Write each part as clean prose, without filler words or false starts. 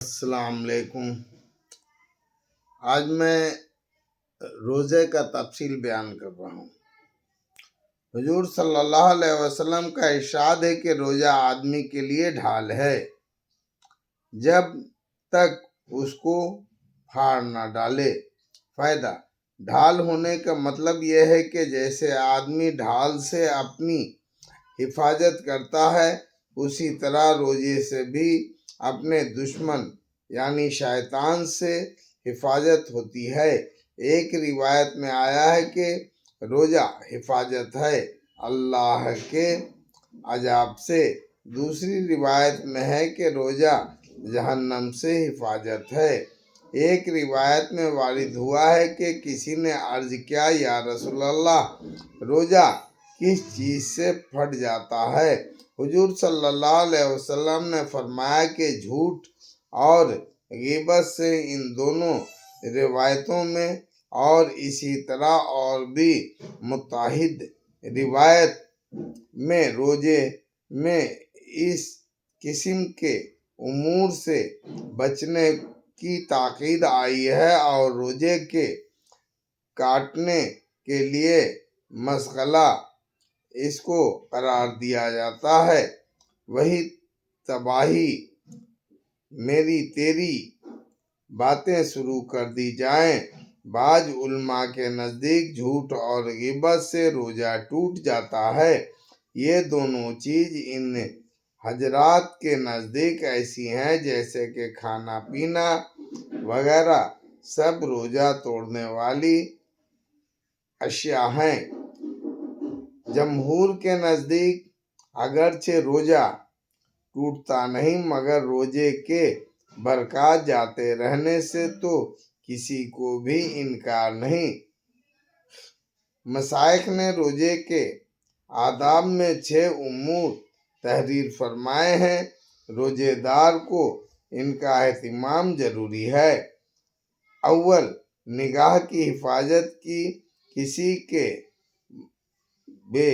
السلام علیکم۔ آج میں روزے کا تفصیل بیان کر رہا ہوں۔ حضور صلی اللہ علیہ وسلم کا ارشاد ہے کہ روزہ آدمی کے لیے ڈھال ہے جب تک اس کو پھاڑ نہ ڈالے۔ فائدہ: ڈھال ہونے کا مطلب یہ ہے کہ جیسے آدمی ڈھال سے اپنی حفاظت کرتا ہے، اسی طرح روزے سے بھی اپنے دشمن یعنی شیطان سے حفاظت ہوتی ہے۔ ایک روایت میں آیا ہے کہ روزہ حفاظت ہے اللہ کے عذاب سے۔ دوسری روایت میں ہے کہ روزہ جہنم سے حفاظت ہے۔ ایک روایت میں وارد ہوا ہے کہ کسی نے عرض کیا، یا رسول اللہ، روزہ کس چیز سے پھٹ جاتا ہے؟ حضور صلی اللہ علیہ وسلم نے فرمایا کہ جھوٹ اور غیبت سے۔ ان دونوں روایتوں میں اور اسی طرح اور بھی متعدد روایات میں روزے میں اس قسم کے امور سے بچنے کی تاکید آئی ہے اور روزے کے کاٹنے کے لیے مشغلہ اس کو قرار دیا جاتا ہے۔ وہی تباہی میری تیری باتیں شروع کر دی جائیں۔ بعض علماء کے نزدیک جھوٹ اور غیبت سے روزہ ٹوٹ جاتا ہے۔ یہ دونوں چیز ان حضرات کے نزدیک ایسی ہیں جیسے کہ کھانا پینا وغیرہ سب روزہ توڑنے والی اشیاء ہیں۔ جمہور کے نزدیک اگرچہ روزہ ٹوٹتا نہیں مگر روزے کے برکات جاتے رہنے سے تو کسی کو بھی انکار نہیں۔ مشائخ نے روزے کے آداب میں 6 امور تحریر فرمائے ہیں۔ روزے دار کو ان کا اہتمام ضروری ہے۔ اول، نگاہ کی حفاظت کی کسی کے بے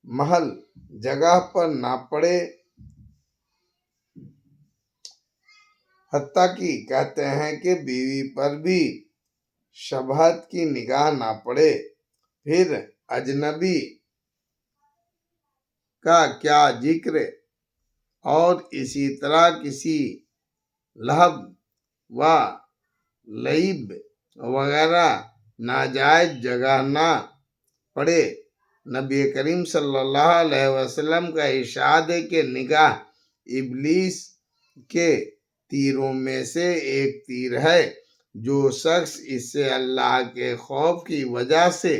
محل جگہ پر نہ پڑے، حتیٰ کہ کہتے ہیں کہ بیوی پر بھی شبہت کی نگاہ نہ پڑے۔ پھر اجنبی کا کیا ذکر اور اسی طرح کسی لہو و لعب وغیرہ ناجائز جگہ نہ پڑے۔ نبی کریم صلی اللہ علیہ وسلم کا ارشاد ہے کہ نگاہ ابلیس کے تیروں میں سے ایک تیر ہے۔ جو شخص اس سے اللہ کے خوف کی وجہ سے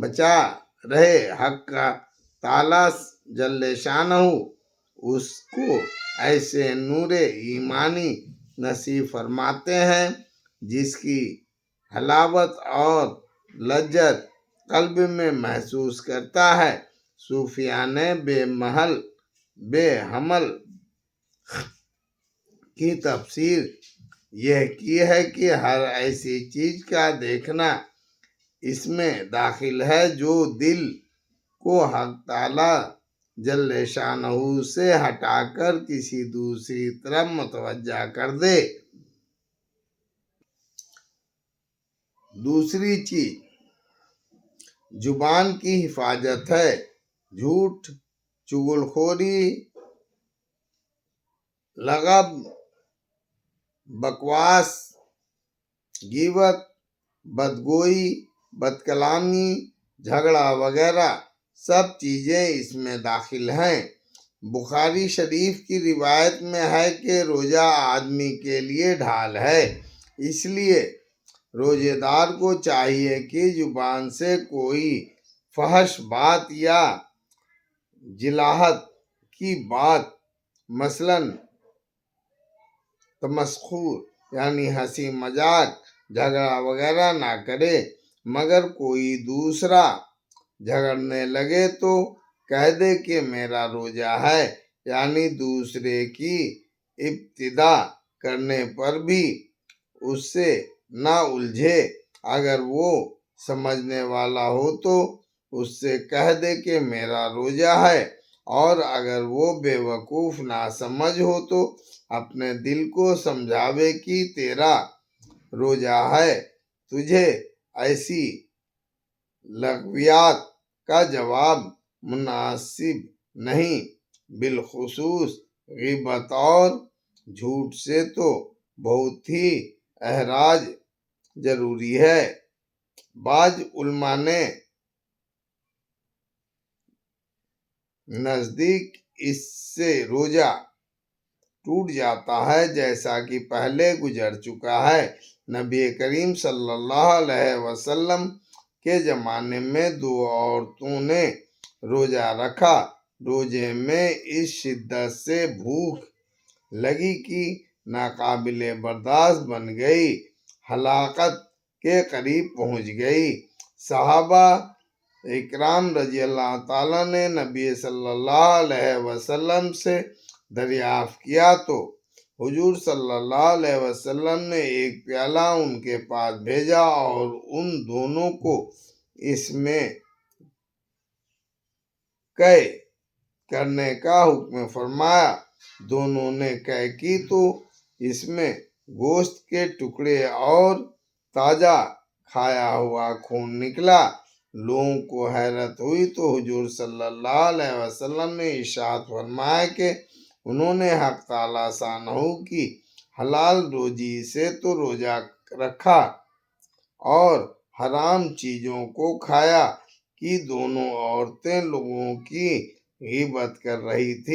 بچا رہے، حق تعالیٰ جل شانہ اس کو ایسے نور ایمانی نصیب فرماتے ہیں جس کی حلاوت اور لذت قلب میں محسوس کرتا ہے۔ صوفیاء نے بے حمل کی تفسیر یہ کی ہے کہ ہر ایسی چیز کا دیکھنا اس میں داخل ہے جو دل کو حق تعالیٰ جل شانہ سے ہٹا کر کسی دوسری طرف متوجہ کر دے۔ دوسری چیز زبان کی حفاظت ہے۔ جھوٹ، چغل خوری، لغو، بکواس، غیبت، بدگوئی، بدکلامی، جھگڑا وغیرہ سب چیزیں اس میں داخل ہیں۔ بخاری شریف کی روایت میں ہے کہ روزہ آدمی کے لیے ڈھال ہے، اس لیے روزے دار کو چاہیے کہ زبان سے کوئی فحش بات یا جلاہت کی بات مثلاً تمسخر یعنی ہنسی مذاق، جھگڑا وغیرہ نہ کرے، مگر کوئی دوسرا جھگڑنے لگے تو کہہ دے کہ میرا روزہ ہے، یعنی دوسرے کی ابتدا کرنے پر بھی اس سے نہ الجھے۔ اگر وہ سمجھنے والا ہو تو اس سے کہہ دے کہ میرا روزہ ہے، اور اگر وہ بے وقوف ناسمجھ ہو تو اپنے دل کو سمجھاوے کہ تیرا روزہ ہے، تجھے ایسی لغویات کا جواب مناسب نہیں، بالخصوص غیبت اور جھوٹ سے تو بہت ہی احراج ضروری ہے۔ بعض علماء نے نزدیک اس سے روزہ ٹوٹ جاتا ہے، جیسا کہ پہلے گزر چکا ہے۔ نبی کریم صلی اللہ علیہ وسلم کے زمانے میں 2 عورتوں نے روزہ رکھا۔ روزے میں اس شدت سے بھوک لگی کہ ناقابل برداشت بن گئی، ہلاکت کے قریب پہنچ گئی۔ صحابہ اکرام رضی اللہ تعالیٰ نے نبی صلی اللہ علیہ وسلم سے دریافت کیا تو حضور صلی اللہ علیہ وسلم نے ایک پیالہ ان کے پاس بھیجا اور ان دونوں کو اس میں قے کرنے کا حکم فرمایا۔ دونوں نے قے کی تو اس میں گوشت کے ٹکڑے اور تازہ کھایا ہوا خون نکلا۔ لوگوں کو حیرت ہوئی تو حضور صلی اللہ علیہ وسلم نے ارشاد فرمایا کہ انہوں نے حق تعالیٰ شانہ کی حلال روزی سے تو روزہ رکھا اور حرام چیزوں کو کھایا، کہ دونوں عورتیں لوگوں کی غیبت کر رہی تھی۔